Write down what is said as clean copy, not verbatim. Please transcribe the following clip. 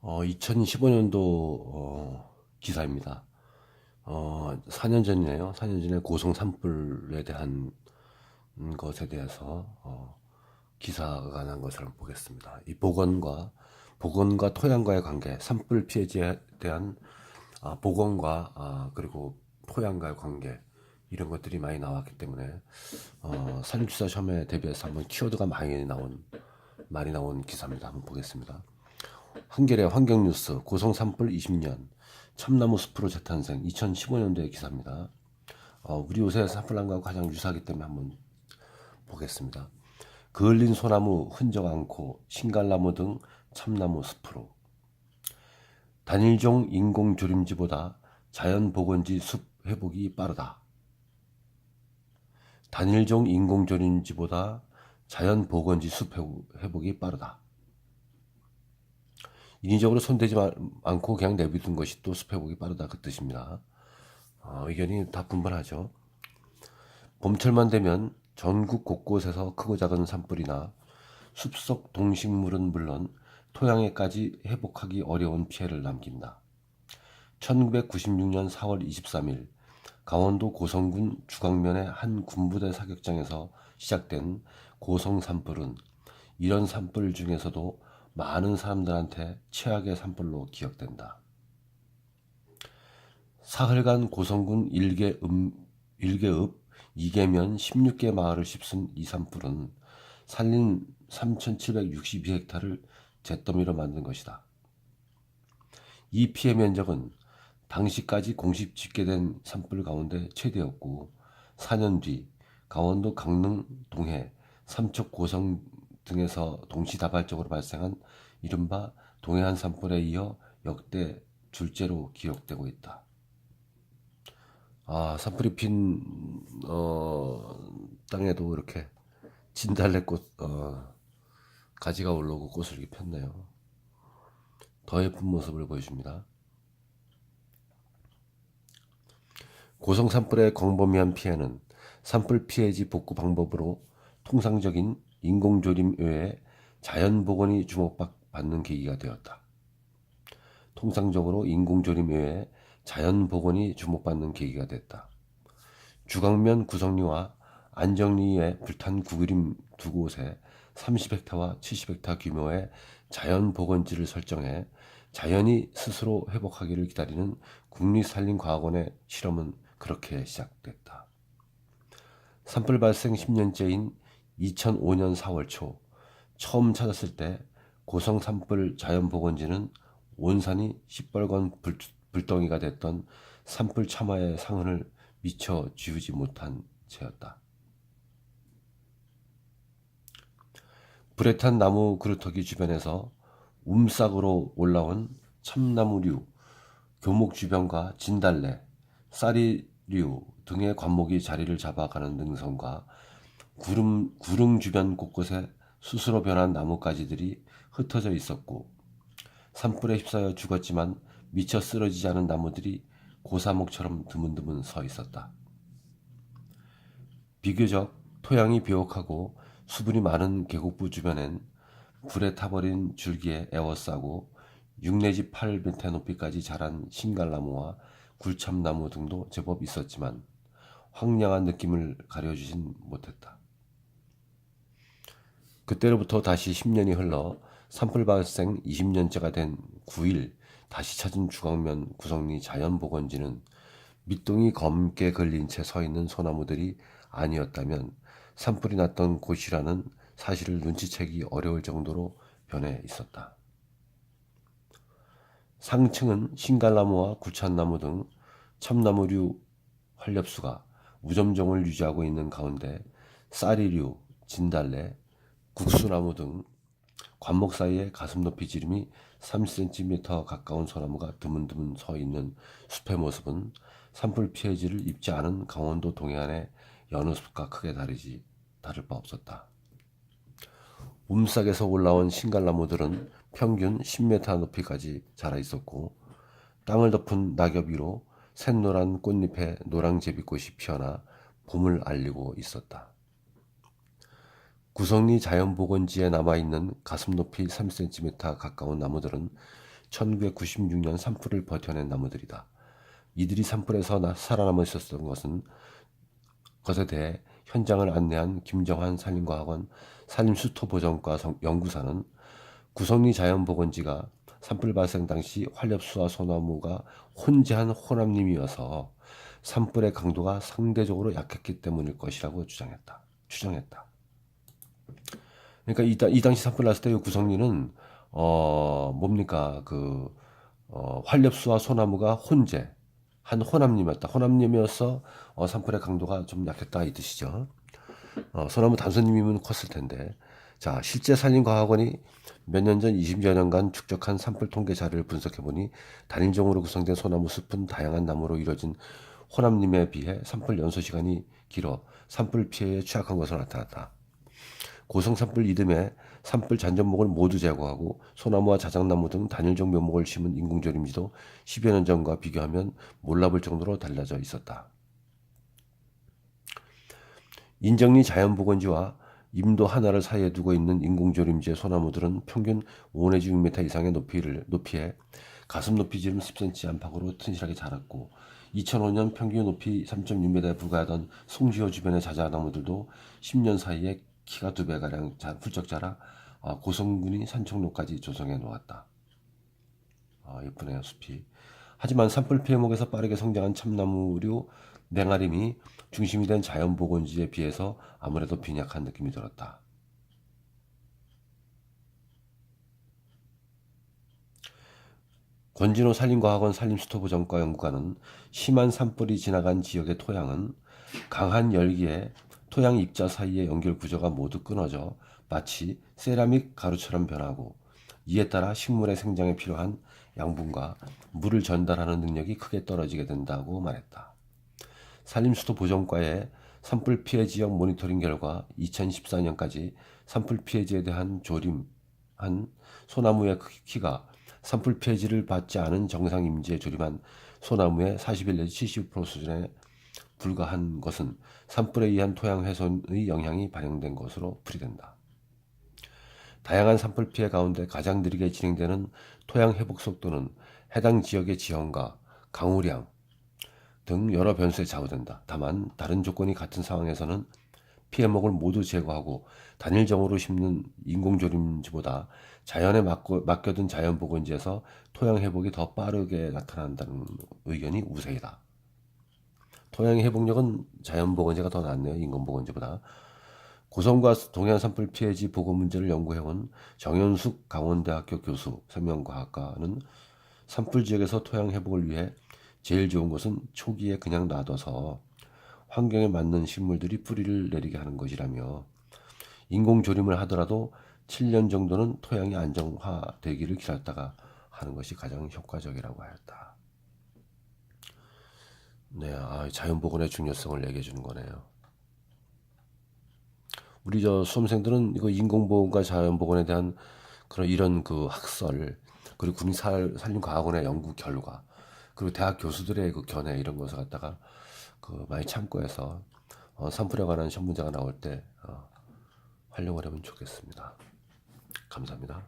2015년도 기사입니다. 4년 전이네요. 4년 전에 고성 산불에 대한 것에 대해서 기사가 난 것을 한번 보겠습니다. 이 보건과 토양과의 관계, 산불 피해지에 대한 보건과 그리고 토양과의 관계 이런 것들이 많이 나왔기 때문에 산림투자 시험에 대비해서 한번 키워드가 많이 나온 기사입니다. 한번 보겠습니다. 한겨레 환경뉴스 고성 산불 20년 참나무 숲으로 재탄생 2015년도의 기사입니다. 우리 요새 산불난과 가장 유사하기 때문에 한번 보겠습니다. 그을린 소나무 흔적 않고 신갈나무 등 참나무 숲으로 단일종 인공 조림지보다 자연 복원지 숲 회복이 빠르다. 단일종 인공 조림지보다 자연 복원지 숲 회복이 빠르다. 인위적으로 손대지 않고 그냥 내비둔 것이 또 숲 회복이 빠르다 그 뜻입니다. 의견이 다 분분하죠. 봄철만 되면 전국 곳곳에서 크고 작은 산불이나 숲속 동식물은 물론 토양에까지 회복하기 어려운 피해를 남긴다. 1996년 4월 23일 강원도 고성군 주광면의 한 군부대 사격장에서 시작된 고성 산불은 이런 산불 중에서도 많은 사람들한테 최악의 산불로 기억된다. 사흘간 고성군 1계읍 2계면 16개 마을을 휩쓴 이 산불은 산림 3,762헥타를 잿더미로 만든 것이다. 이 피해 면적은 당시까지 공식 집계된 산불 가운데 최대였고 4년 뒤 강원도 강릉, 동해, 삼척, 고성 등에서 동시다발적으로 발생한 이른바 동해안 산불에 이어 역대 둘째로 기록되고 있다. 산불이 핀 땅에도 이렇게 진달래꽃 가지가 올라오고 꽃을 이렇게 폈네요. 더 예쁜 모습을 보여줍니다. 고성 산불의 광범위한 피해는 산불 피해지 복구 방법으로 통상적인 인공조림 외에 자연복원이 주목받는 계기가 되었다. 통상적으로 인공조림 외에 자연복원이 주목받는 계기가 됐다. 주광면 구성리와 안정리에 불탄 구그림 두 곳에 30헥타와 70헥타 규모의 자연복원지를 설정해 자연이 스스로 회복하기를 기다리는 국립산림과학원의 실험은 그렇게 시작됐다. 산불 발생 10년째인 2005년 4월 초 처음 찾았을 때 고성 산불 자연복원지는 온산이 시뻘건 불덩이가 됐던 산불 참화의 상흔을 미처 지우지 못한 채였다. 불에 탄 나무 그루터기 주변에서 움싹으로 올라온 참나무류, 교목 주변과 진달래, 쌀이류 등의 관목이 자리를 잡아가는 능선과 구릉 주변 곳곳에 스스로 변한 나뭇가지들이 흩어져 있었고 산불에 휩싸여 죽었지만 미처 쓰러지지 않은 나무들이 고사목처럼 드문드문 서 있었다. 비교적 토양이 비옥하고 수분이 많은 계곡부 주변엔 불에 타버린 줄기에 에워싸고 6 내지 8m 높이까지 자란 신갈나무와 굴참나무 등도 제법 있었지만 황량한 느낌을 가려주진 못했다. 그때로부터 다시 10년이 흘러 산불 발생 20년째가 된 9일 다시 찾은 주광면 구성리 자연복원지는 밑동이 검게 걸린 채 서 있는 소나무들이 아니었다면 산불이 났던 곳이라는 사실을 눈치채기 어려울 정도로 변해 있었다. 상층은 신갈나무와 구찬나무 등 참나무류 활렵수가 우점종을 유지하고 있는 가운데 쌀이류, 진달래, 국수나무 등 관목 사이에 가슴 높이 지름이 30cm 가까운 소나무가 드문드문 서 있는 숲의 모습은 산불 피해지를 입지 않은 강원도 동해안의 여느 숲과 크게 다를 바 없었다. 움싹에서 올라온 신갈나무들은 평균 10m 높이까지 자라 있었고 땅을 덮은 낙엽 위로 샛노란 꽃잎에 노랑제비꽃이 피어나 봄을 알리고 있었다. 구성리 자연복원지에 남아있는 가슴 높이 3cm 가까운 나무들은 1996년 산불을 버텨낸 나무들이다. 이들이 산불에서 살아남아 있었던 것에 대해 현장을 안내한 김정환 산림과학원 산림수토보전과 연구사는 구성리 자연보건지가 산불 발생 당시 활엽수와 소나무가 혼재한 호남림이어서 산불의 강도가 상대적으로 약했기 때문일 것이라고 추정했다. 그러니까 이 당시 산불 났을 때 구성리는 뭡니까 활엽수와 소나무가 혼재한 호남림이었다. 호남림이어서 산불의 강도가 좀 약했다 이 뜻이죠. 소나무 단순림이면 컸을 텐데. 자, 실제 산림과학원이 몇 년 전 20여 년간 축적한 산불 통계 자료를 분석해보니 단일종으로 구성된 소나무 숲은 다양한 나무로 이루어진 호남림에 비해 산불 연소 시간이 길어 산불 피해에 취약한 것으로 나타났다. 고성 산불 이듬해 산불 잔존목을 모두 제거하고 소나무와 자작나무 등 단일종 묘목을 심은 인공조림지도 10여 년 전과 비교하면 몰라볼 정도로 달라져 있었다. 인정리 자연보건지와 임도 하나를 사이에 두고 있는 인공조림지의 소나무들은 평균 5 내지 6m 이상의 높이에 가슴 높이 지름 10cm 안팎으로 튼실하게 자랐고 2005년 평균 높이 3.6m에 불과하던 송지호 주변의 자작나무들도 10년 사이에 키가 2배가량 훌쩍 자라 고성군이 산청로까지 조성해 놓았다. 예쁘네요, 숲이. 하지만 산불 피해목에서 빠르게 성장한 참나무류 냉아림이 중심이 된 자연보건지에 비해서 아무래도 빈약한 느낌이 들었다. 권진호 산림과학원 산림수토보전과 연구관은 심한 산불이 지나간 지역의 토양은 강한 열기에 토양 입자 사이의 연결 구조가 모두 끊어져 마치 세라믹 가루처럼 변하고 이에 따라 식물의 생장에 필요한 양분과 물을 전달하는 능력이 크게 떨어지게 된다고 말했다. 산림수토보전과의 산불 피해 지역 모니터링 결과 2014년까지 산불 피해지에 대한 조림한 소나무의 키가 산불 피해지를 받지 않은 정상 임지에 조림한 소나무의 41 내지 70% 수준에 불과한 것은 산불에 의한 토양 훼손의 영향이 반영된 것으로 풀이된다. 다양한 산불 피해 가운데 가장 느리게 진행되는 토양 회복 속도는 해당 지역의 지형과 강우량 등 여러 변수에 좌우된다. 다만 다른 조건이 같은 상황에서는 피해목을 모두 제거하고 단일종으로 심는 인공조림지보다 자연에 맡겨둔 자연보건지에서 토양 회복이 더 빠르게 나타난다는 의견이 우세이다. 토양 회복력은 자연보건지가 더 낫네요. 인공보건지보다. 고성과 동해안 산불 피해지 보고 문제를 연구해온 정현숙 강원대학교 교수 생명과학과는 산불 지역에서 토양 회복을 위해 제일 좋은 것은 초기에 그냥 놔둬서 환경에 맞는 식물들이 뿌리를 내리게 하는 것이라며 인공조림을 하더라도 7년 정도는 토양이 안정화되기를 기다렸다가 하는 것이 가장 효과적이라고 하였다. 네, 자연보건의 중요성을 얘기해 주는 거네요. 우리 수험생들은 이거 인공보건과 자연보건에 대한 이런 학설, 그리고 국민산림과학원의 연구 결과, 그리고 대학 교수들의 견해 이런 것을 갖다가 많이 참고해서 산불에 관한 시험 문제가 나올 때 활용을 하면 좋겠습니다. 감사합니다.